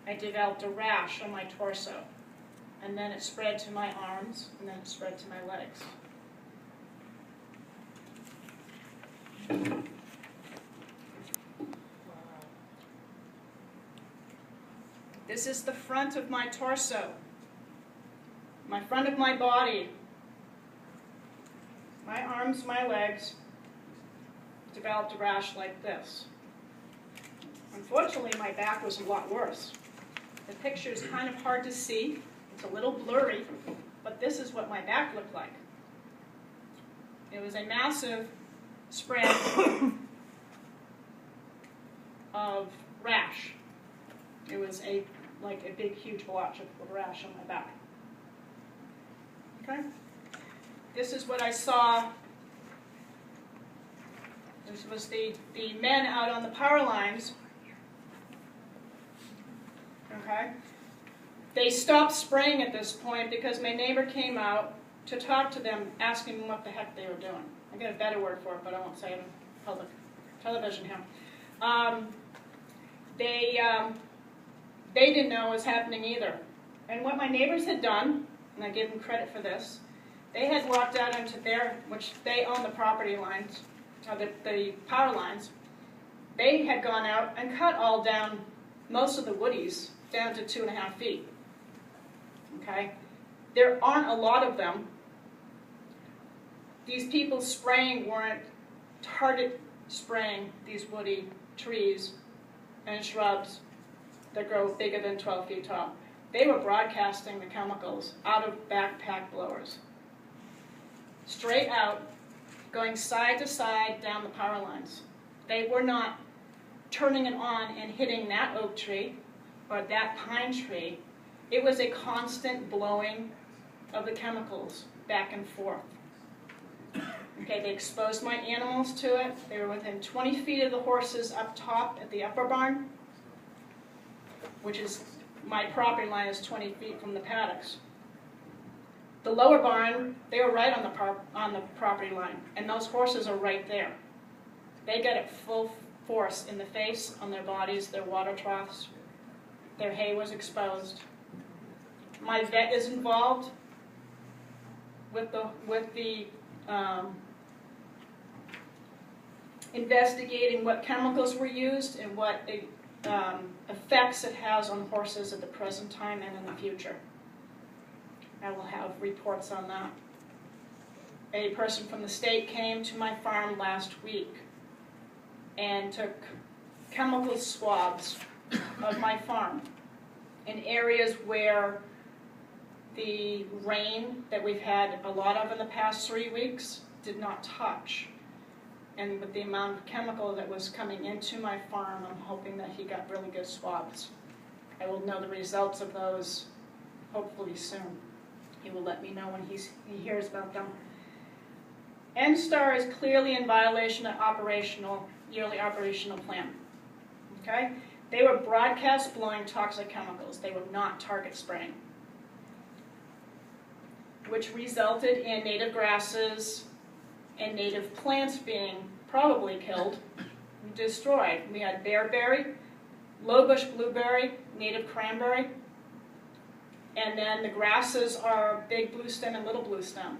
I developed a rash on my torso. And then it spread to my arms, and then it spread to my legs. This is the front of my torso, my front of my body. My arms, my legs developed a rash like this. Unfortunately, my back was a lot worse. The picture is kind of hard to see. It's a little blurry, but this is what my back looked like. It was a massive spread of rash. It was like a big, huge blotch of rash on my back. Okay? This is what I saw. This was the men out on the power lines. Okay? They stopped spraying at this point because my neighbor came out to talk to them, asking them what the heck they were doing. I got a better word for it, but I won't say it on public television here. They didn't know what was happening either. And what my neighbors had done, and I give them credit for this, they had walked out into which they own the property lines, or the power lines. They had gone out and cut all down, most of the woodies, down to 2.5 feet. Okay? There aren't a lot of them. These people spraying weren't target spraying these woody trees and shrubs that grow bigger than 12 feet tall. They were broadcasting the chemicals out of backpack blowers, straight out, going side to side down the power lines. They were not turning it on and hitting that oak tree or that pine tree. It was a constant blowing of the chemicals back and forth. Okay, they exposed my animals to it. They were within 20 feet of the horses up top at the upper barn, which is, my property line is 20 feet from the paddocks. The lower barn, they were right on the property line, and those horses are right there. They got it full force in the face, on their bodies, their water troughs. Their hay was exposed. My vet is involved with the investigating what chemicals were used and what effects it has on horses at the present time and in the future. I will have reports on that. A person from the state came to my farm last week and took chemical swabs of my farm in areas where the rain that we've had a lot of in the past 3 weeks did not touch. And with the amount of chemical that was coming into my farm, I'm hoping that he got really good swabs. I will know the results of those hopefully soon. He will let me know when he hears about them. NSTAR is clearly in violation of yearly operational plan. Okay? They were broadcast blowing toxic chemicals. They were not target spraying, which resulted in native grasses and native plants being probably killed and destroyed. We had bearberry, low-bush blueberry, native cranberry, and then the grasses are big blue stem and little blue stem.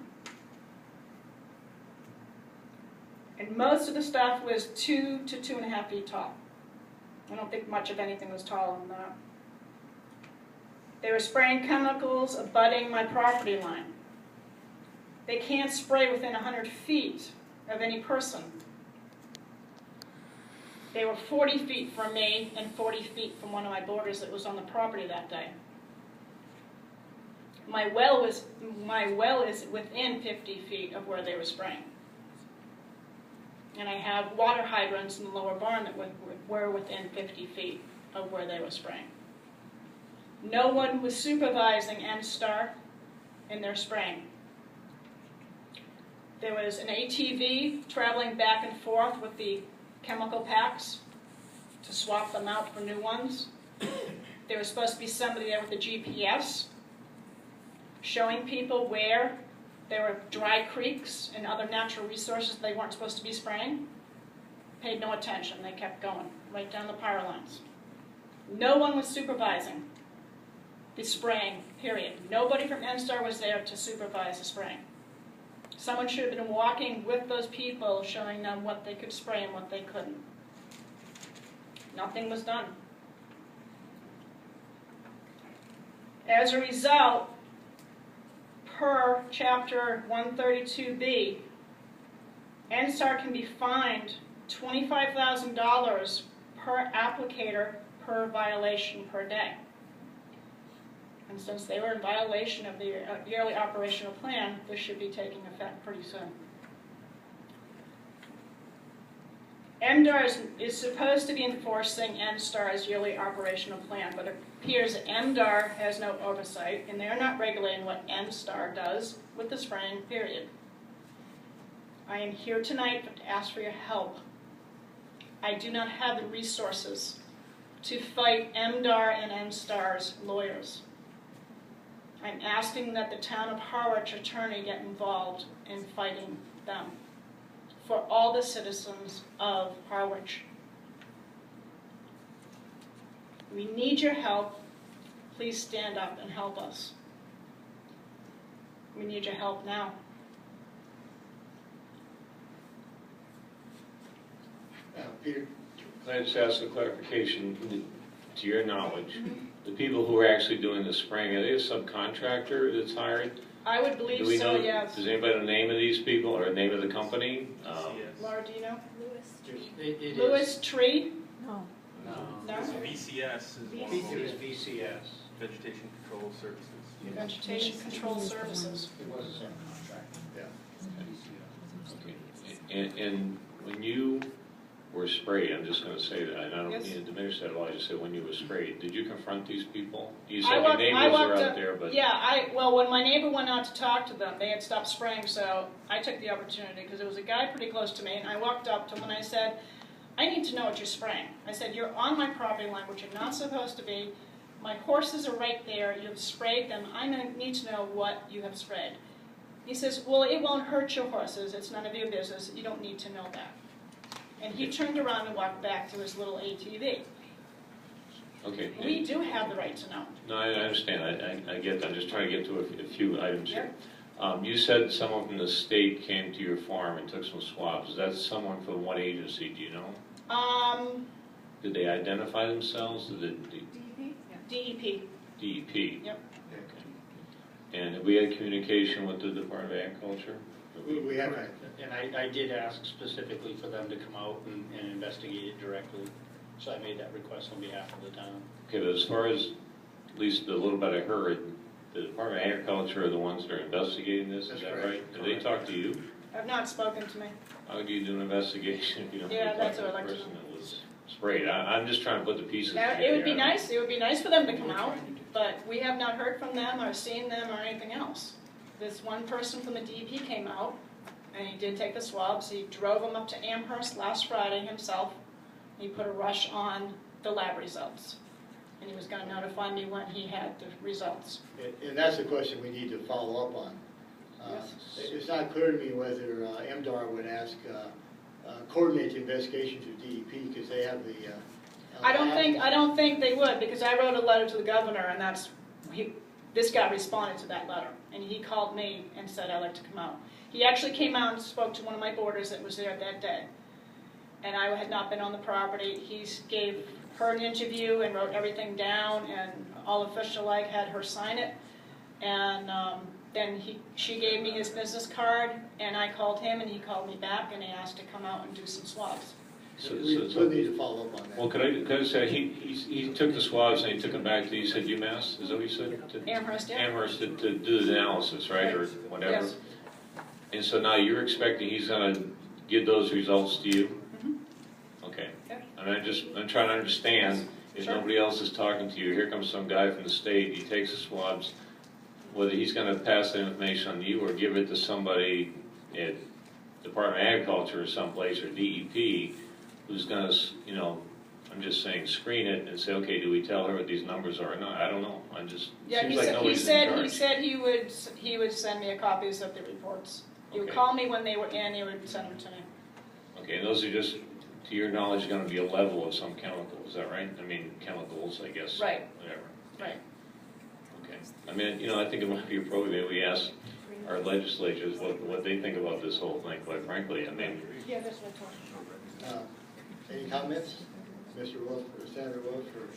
And most of the stuff was 2 to 2.5 feet tall. I don't think much of anything was taller than that. They were spraying chemicals abutting my property line. They can't spray within 100 feet of any person. They were 40 feet from me and 40 feet from one of my boarders that was on the property that day. My well is within 50 feet of where they were spraying. And I have water hydrants in the lower barn that were within 50 feet of where they were spraying. No one was supervising NSTAR in their spraying. There was an ATV traveling back and forth with the chemical packs to swap them out for new ones. There was supposed to be somebody there with a GPS showing people where there were dry creeks and other natural resources they weren't supposed to be spraying. Paid no attention. They kept going right down the power lines. No one was supervising the spraying, period. Nobody from NSTAR was there to supervise the spraying. Someone should have been walking with those people, showing them what they could spray and what they couldn't. Nothing was done. As a result, per Chapter 132B, NSTAR can be fined $25,000 per applicator per violation per day. And since they were in violation of the yearly operational plan, this should be taking effect pretty soon. MDAR is supposed to be enforcing NSTAR's yearly operational plan, but it appears that MDAR has no oversight, and they're not regulating what NSTAR does with the spraying, period. I am here tonight to ask for your help. I do not have the resources to fight MDAR and NSTAR's lawyers. I'm asking that the town of Harwich attorney get involved in fighting them for all the citizens of Harwich. We need your help. Please stand up and help us. We need your help now. Peter? Can I just ask a clarification? To your knowledge, the people who are actually doing the spraying, are they a subcontractor that's hired? I would believe Do we so, know, yes. Does anybody know the name of these people or the name of the company? Laura, do you know? It Lewis Tree? No. No? VCS is one It of was those Vegetation vegetation control services. Vegetation Control Services. It was a subcontractor. Yeah. Okay. And when you were sprayed, I'm just going to say that, and I don't Yes. mean to diminish that at all, I just said when you were sprayed, did you confront these people? You I said your walked neighbors were out up- there, but... Yeah, well, when my neighbor went out to talk to them, they had stopped spraying, so I took the opportunity, because there was a guy pretty close to me, and I walked up to him and I said, I need to know what you're spraying. I said, you're on my property line, which you're not supposed to be. My horses are right there, you've sprayed them, I need to know what you have sprayed. He says, well, it won't hurt your horses, it's none of your business, you don't need to know that. And he turned around and walked back to his little ATV. Okay. We do have the right to know. No, I understand. I get that. I'm just trying to get to a few items here. Yeah. You said someone from the state came to your farm and took some swabs. Is that someone from what agency? Do you know? Did they identify themselves? DEP. DEP? Yep. Okay. And have we had communication with the Department of Agriculture? We have, and I did ask specifically for them to come out and investigate it directly. So I made that request on behalf of the town. Okay, but as far as, at least the little bit I heard, the Department of Agriculture are the ones that are investigating this, is that right? Did they talk to you? Have not spoken to me. How do you do an investigation if you don't Yeah, talk that's to what the I'd like to person know. that was sprayed? I'm just trying to put the pieces Now, together. it would be nice. It would be nice for them to come out, but we have not heard from them or seen them or anything else. This one person from the DEP came out, and he did take the swabs. He drove them up to Amherst last Friday himself. He put a rush on the lab results, and he was going to notify me when he had the results. And that's the question we need to follow up on. Yes. It's not clear to me whether MDAR would ask, coordinate the investigation to DEP because they have the. I don't think they would, because I wrote a letter to the governor, and this guy responded to that letter, and he called me and said I'd like to come out. He actually came out and spoke to one of my boarders that was there that day, and I had not been on the property. He gave her an interview and wrote everything down, and all official-like had her sign it, and then she gave me his business card, and I called him, and he called me back, and he asked to come out and do some swabs. We will need to follow up on that. Well, could I say, he took the swabs and he took them back to, you said UMass, is that what you said? Amherst, yeah. Amherst to do the analysis, right, or whatever? Yes. And so now you're expecting he's gonna give those results to you? Mm-hmm. Okay. Yeah. And I'm trying to understand, if Sure. nobody else is talking to you, here comes some guy from the state, he takes the swabs, whether he's gonna pass that information on to you or give it to somebody at Department of Agriculture or someplace, or DEP, who's gonna, I'm just saying, screen it and say, okay, do we tell her what these numbers are or not? I don't know. Yeah, seems he like said, nobody's in charge. he said he would send me copies of the reports. He would Okay. call me when they were in, he would send them to me. Okay, and those are just to your knowledge, gonna be a level of some chemical, is that right? I mean, chemicals, I guess. Right. Whatever. Right. Okay. I mean, you know, I think it might be appropriate, we ask our legislatures what they think about this whole thing, quite frankly. I mean, Yeah, that's what I told you. Any comments? Mr. Wolf, or Senator Wolf, or